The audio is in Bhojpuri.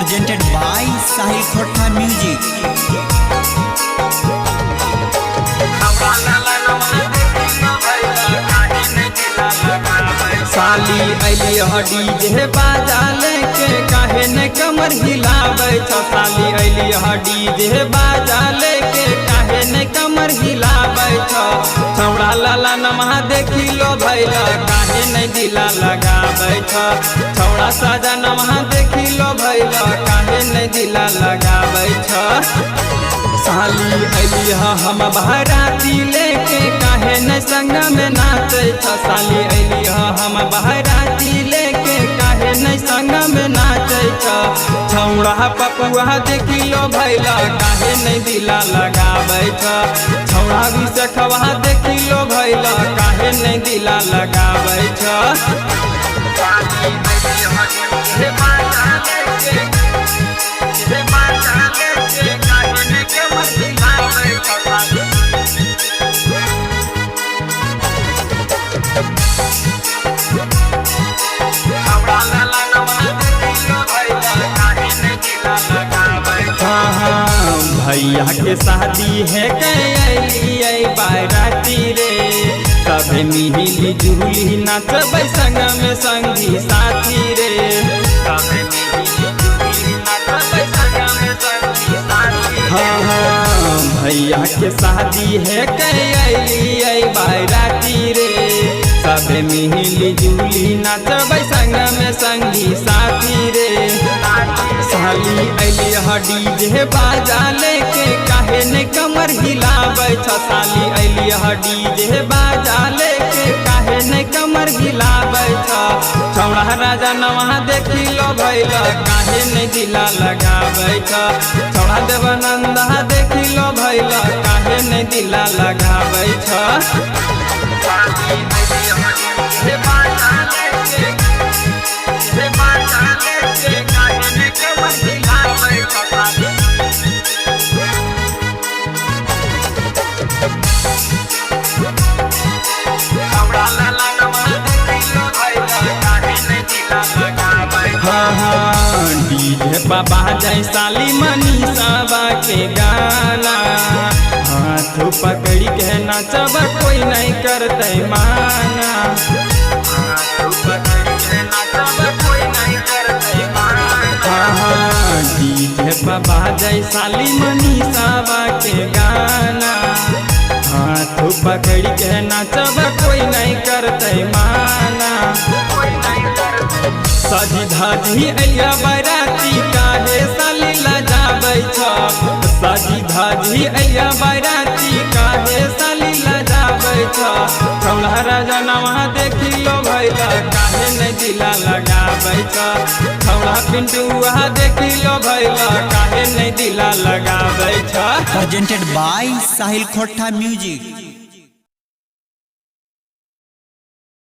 presented by Sahil Khotha Music. साली अली डीजे बाजा लेके काहे न कमर हिलावे छ। साली अली डीजे बाजा लेके काहे न कमर हिलावे छ। छौड़ा लाला नमः देखी लो भैला काहे न दिला लगावे छ। छौड़ा साजा नमः देखी लो भैला काहे न दिला लगावे छ। साली अली हम बहराती लेके काहे न संग में नाचे छ। साली अली हम बहराती लेके काहे न संग में नाचे छ। छौड़ा पपुआ देखी लो भैला काहे न दिला लगावे छ। छौड़ा भी सखवा देखी लो भैला काहे न दिला लगावे छ। साली अली बाजा लेके काहे न कमर हिलावे छ। भैया के शादी है गई बाराती रे सब मिली जुली नाचब संग में संगी साथी रे। सब मिली जुली नाचब संग में संगी साथी। हाँ भैया के शादी है गई बाराती रे सब मिली जुली नाचब संग में संगी साथी रे। साली अली डीजे बाजा लेके काहे न कमर हिलावे छ। साली अली डीजे बाजा लेके काहे न कमर हिलावे छ। छौड़ा राजा नमः देखी लो भैला काहे न दिला लगावे छ। छौड़ा देवानंदा देखी लो भैला काहे न दिला लगावे छ। साली अली डीजे बाजा लेके काहे न कमर हिलावे छ। डीजे बाबा जय साली मनीषाबा के गाना हाथ पकड़ी के नाचब कोई नहीं करते माना। हाथ पकड़ी के नाचब कोई नहीं करते माना। डीजे बाबा जय साली मनीषाबा के गाना हाथ पकड़ी के नाचब कोई नहीं करते माना। सजी धाजी अलिया बाराती काहे साली लजाबै छ। सजी धाजी अलिया बाराती काहे साली लजाबै छ। छौड़ा राजा नमः देखी लो भैला काहे न दिला लगाबै छ। छौड़ा पिंटुआ देखी लो भैला काहे न दिला लगाबै छ। Presented by Sahil Khotha Music.